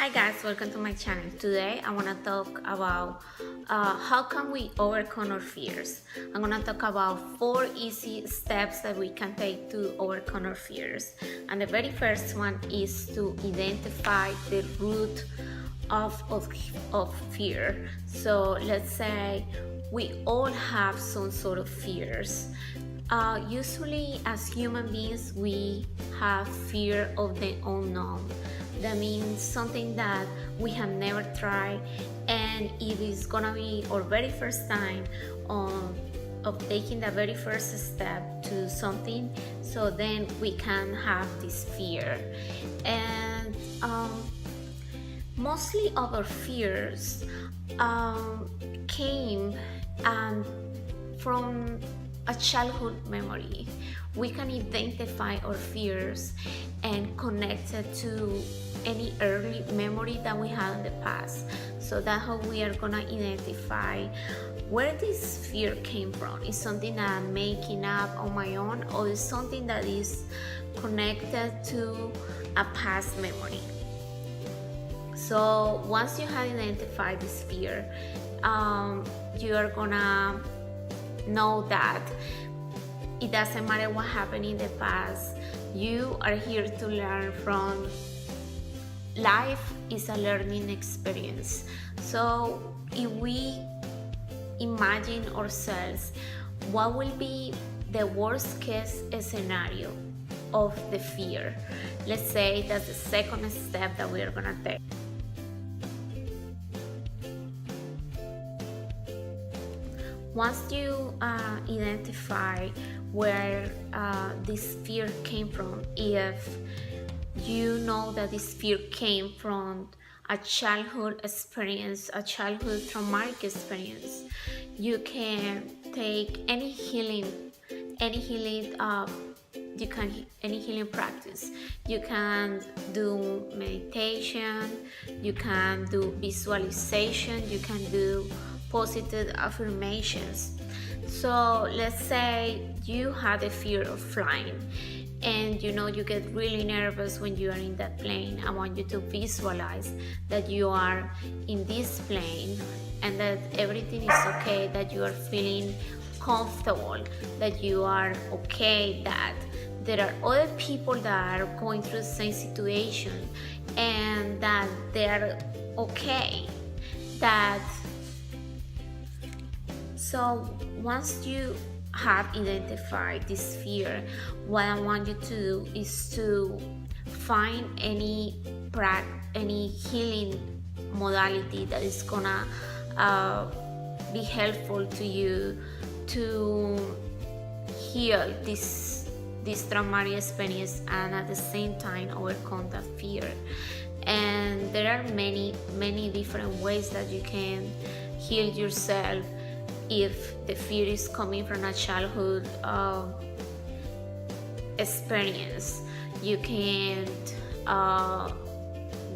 Hi guys, welcome to my channel. Today I want to talk about how can we overcome our fears. I'm going to talk about 4 easy steps that we can take to overcome our fears. And the very first one is to identify the root of fear. So let's say we all have some sort of fears. Usually as human beings we have fear of the unknown. That means something that we have never tried, and it is gonna be our very first time of taking the very first step to something. So then we can have this fear, and mostly of our fears came from a childhood memory. We can identify our fears and connect it to any early memory that we had in the past. So that's how we are gonna identify where this fear came from. Is something that I'm making up on my own, or is something that is connected to a past memory? So once you have identified this fear, you are gonna know that it doesn't matter what happened in the past. You are here to learn from. Life is a learning experience. So if we imagine ourselves, what will be the worst case scenario of the fear? Let's say that's the second step that we are gonna take. Once you identify where this fear came from, if you know that this fear came from a childhood experience, a childhood traumatic experience, you can take any healing practice. You can do meditation, you can do visualization, you can do positive affirmations. So let's say you had a fear of flying, and you get really nervous when you are in that plane. I want you to visualize that you are in this plane and that everything is okay, that you are feeling comfortable, that you are okay, that there are other people that are going through the same situation and that they are okay. So once you have identified this fear, what I want you to do is to find any healing modality that is gonna be helpful to you to heal this traumatic experience and at the same time overcome that fear. And there are many different ways that you can heal yourself. If the fear is coming from a childhood experience, you can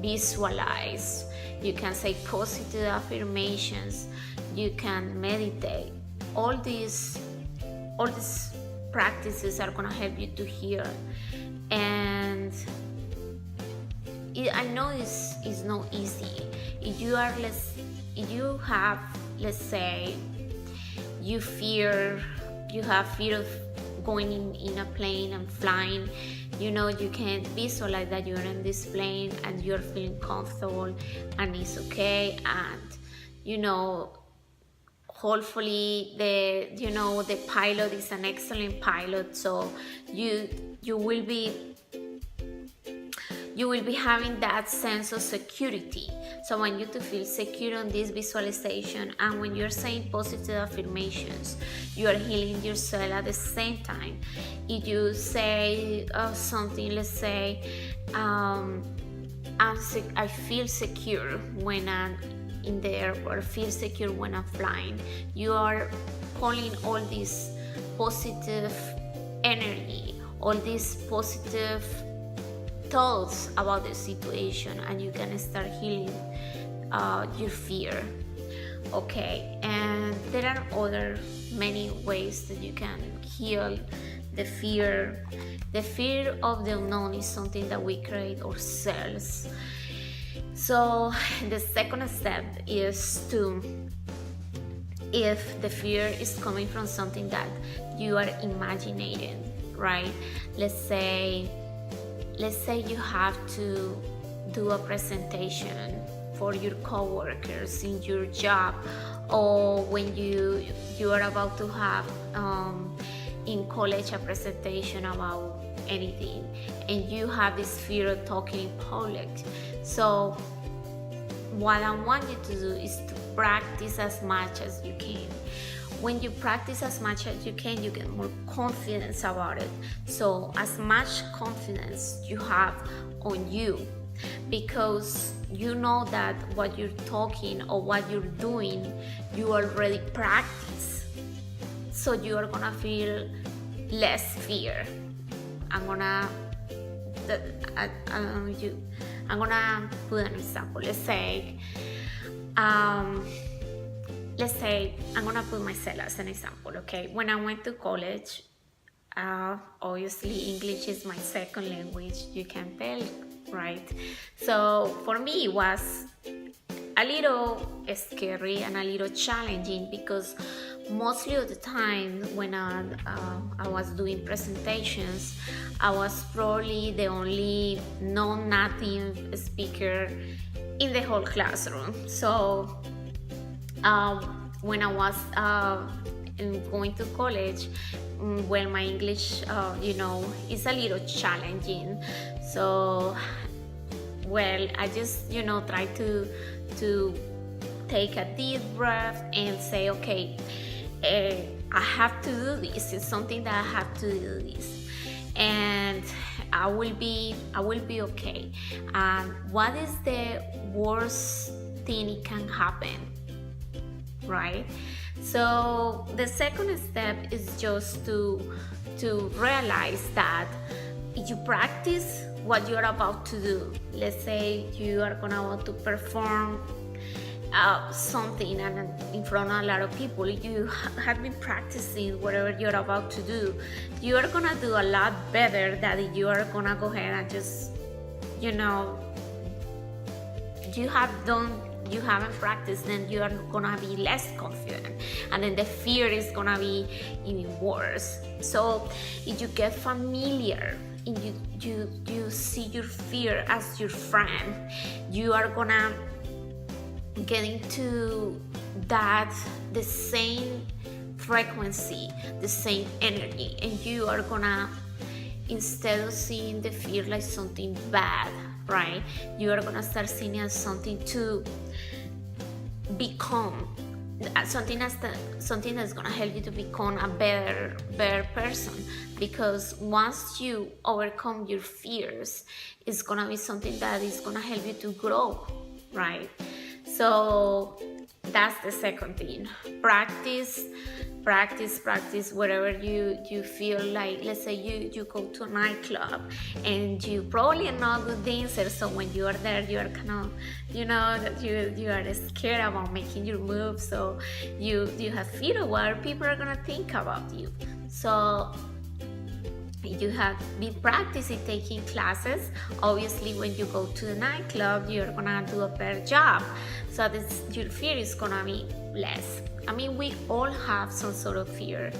visualize, you can say positive affirmations, you can meditate. All these practices are gonna help you to heal. And I know it's not easy. If you have, let's say, you have fear of going in a plane and flying, you can visualize that you're in this plane and you're feeling comfortable and it's okay, and hopefully the pilot is an excellent pilot, so you will be having that sense of security. So I want you to feel secure on this visualization, and when you're saying positive affirmations, you are healing yourself at the same time. If you say something, let's say, I feel secure when I'm in the airport, feel secure when I'm flying, you are calling all this positive energy, all this positive thoughts about the situation, and you can start healing your fear. Okay, and there are other many ways that you can heal the fear. The fear of the unknown is something that we create ourselves. So the second step is to, if the fear is coming from something that you are imagining, right? Let's say you have to do a presentation for your coworkers in your job, or when you are about to have in college a presentation about anything, and you have this fear of talking in public. So what I want you to do is to practice as much as you can. When you practice as much as you can, you get more confidence about it. So as much confidence you have on you, because you know that what you're talking or what you're doing, you already practice. So you are gonna feel less fear. I'm gonna put an example. Let's say I'm gonna put myself as an example. Okay, when I went to college, obviously English is my second language, you can tell, right? So for me it was a little scary and a little challenging, because mostly of the time when I was doing presentations, I was probably the only non-native speaker in the whole classroom. So when I was going to college, well, my English, is a little challenging. So, well, I just, try to take a deep breath and say, okay, I have to do this. It's something that I have to do this, and I will be okay. What is the worst thing it can happen, right? So the second step is just to realize that you practice what you're about to do. Let's say you are gonna want to perform something and in front of a lot of people. You have been practicing whatever you're about to do. You are gonna do a lot better than if you are gonna go ahead and just, you haven't practiced, then you are gonna be less confident, and then the fear is gonna be even worse. So if you get familiar and you see your fear as your friend, you are gonna get into the same frequency, the same energy, and you are gonna, instead of seeing the fear like something bad, right, you are gonna start seeing it as something to become, something that's gonna help you to become a better person. Because once you overcome your fears, it's gonna be something that is gonna help you to grow, right? So that's the second thing. Practice wherever you feel like. Let's say you go to a nightclub and you probably are not a good dancer, so when you are there, you are kind of, that you are scared about making your move, so you have fear of what people are gonna think about you. So you have been practicing taking classes. Obviously when you go to the nightclub, you're gonna do a better job, so your fear is gonna be less. I mean, we all have some sort of fear.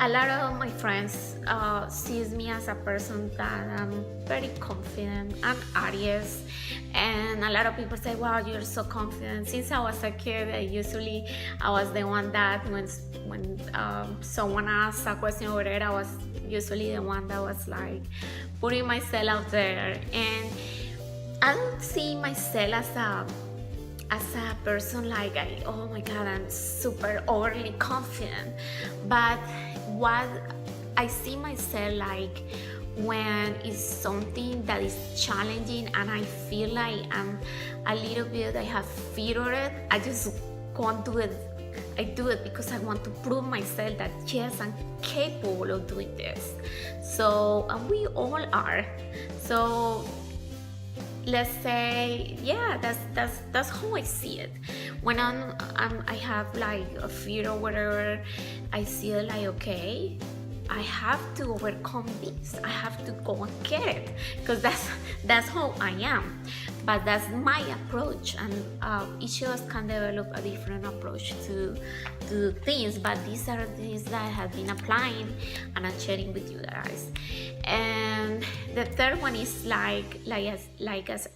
A lot of my friends sees me as a person that I'm very confident and Aries, and a lot of people say, wow, you're so confident. Since I was a kid, I was the one that when someone asked a question over there, I was usually the one that was like putting myself out there. And I don't see myself as a person like, oh my god, I'm super overly confident. But what I see myself like, when it's something that is challenging and I feel like I'm a little bit, I have fear of it, I just go and do it. I do it because I want to prove myself that yes, I'm capable of doing this. So we all are. So let's say, yeah, that's how I see it. When I have like a fear or whatever, I see it like, okay, I have to overcome this. I have to go and get it, because that's how I am. but that's my approach, and each of us can develop a different approach to things, but these are things that I have been applying and I'm sharing with you guys. And the third one is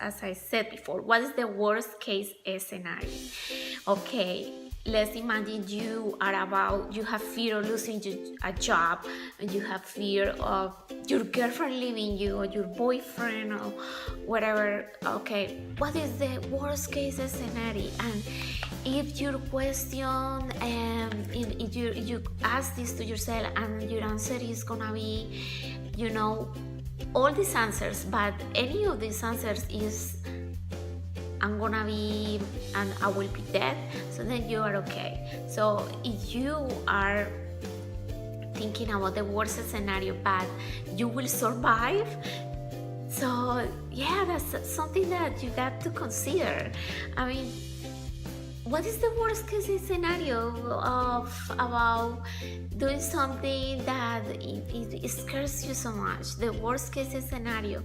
as I said before, what is the worst case scenario? Okay, let's imagine you have fear of losing a job, and you have fear of your girlfriend leaving you, or your boyfriend, or whatever. Okay, what is the worst case scenario? And if your question, if you ask this to yourself, and your answer is gonna be, all these answers, but any of these answers is I'm gonna be and I will be dead, so then you are okay. So if you are thinking about the worst scenario, but you will survive, so yeah, that's something that you got to consider. I mean, what is the worst case scenario about doing something that it scares you so much? The worst case scenario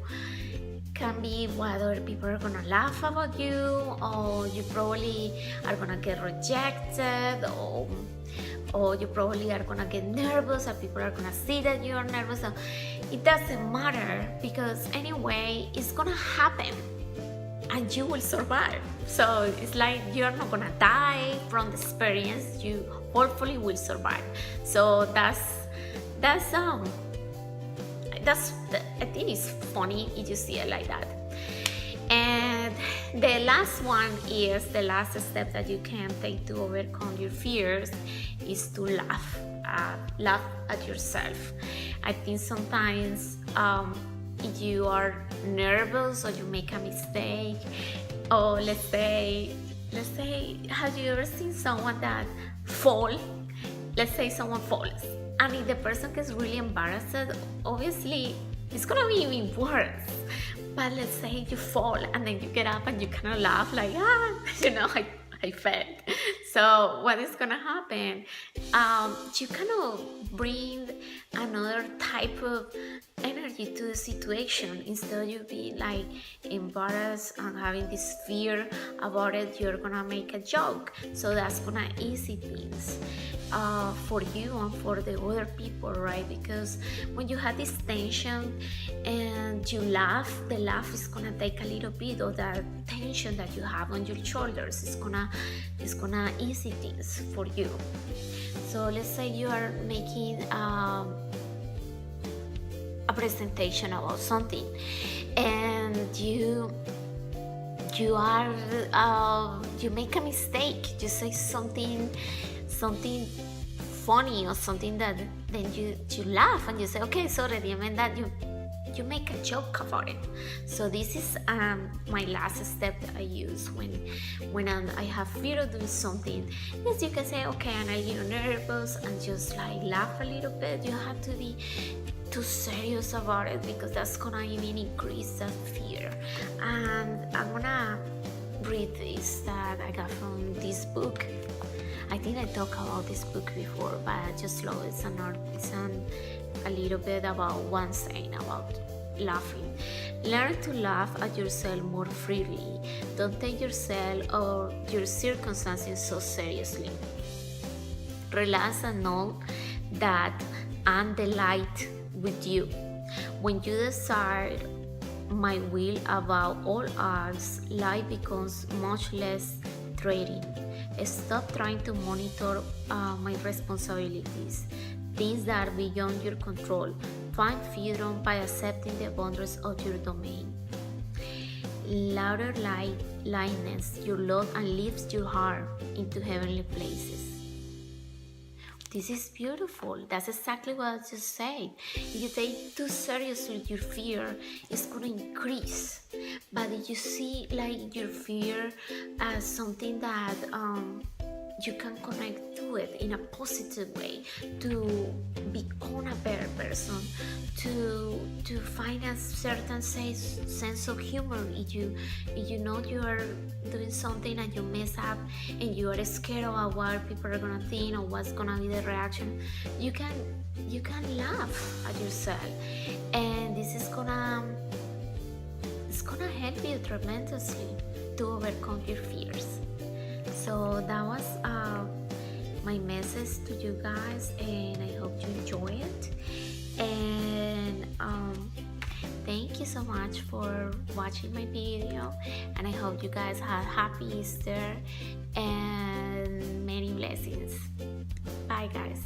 can be whether people are gonna laugh about you, or you probably are gonna get rejected, or you probably are gonna get nervous, and people are gonna see that you are nervous. So it doesn't matter, because anyway, it's gonna happen and you will survive. So it's like you're not gonna die from the experience, you hopefully will survive. So I think it's funny if you see it like that. And the last one is the last step that you can take to overcome your fears is to laugh at yourself. I think sometimes if you are nervous or you make a mistake, or let's say, have you ever seen someone that fall? Let's say someone falls, and if the person gets really embarrassed, obviously it's gonna be even worse. But let's say you fall and then you get up and you kind of laugh like, I fell. So what is gonna happen? You kind of bring another type of energy to the situation. Instead of you being like embarrassed and having this fear about it, you're gonna make a joke. So that's gonna ease things for you and for the other people, right? Because when you have this tension and you laugh, the laugh is gonna take a little bit of that tension that you have on your shoulders. It's gonna ease things for you. So let's say you are making a presentation about something, and you make a mistake. You say something funny or something that then you laugh and you say, okay, sorry, I meant that you make a joke about it. So this is my last step that I use when I have fear of doing something. Yes, you can say, okay, and I'm a little nervous, and just like laugh a little bit. You have to be too serious about it, because that's gonna even increase that fear. And I'm gonna read this that I got from this book. I think I talked about this book before, but I just love it. It's a little bit about one saying about laughing. Learn to laugh at yourself more freely. Don't take yourself or your circumstances so seriously. Relax and know that I'm the light with you. When you desire my will above all else, life becomes much less threatening. Stop trying to monitor my responsibilities, things that are beyond your control. Find freedom by accepting the boundaries of your domain. Louder lightness your love and lifts your heart into heavenly places. This is beautiful. That's exactly what I just said. If you take too seriously your fear, it's going to increase. But if you see like your fear as something that you can connect to it in a positive way, to become a better person, to find a certain sense of humor. If you know you are doing something and you mess up and you are scared about what people are gonna think or what's gonna be the reaction, you can laugh at yourself, and this is gonna gonna help you tremendously to overcome your fears. So that was my message to you guys, and I hope you enjoy it. And thank you so much for watching my video, and I hope you guys have happy Easter and many blessings. Bye guys.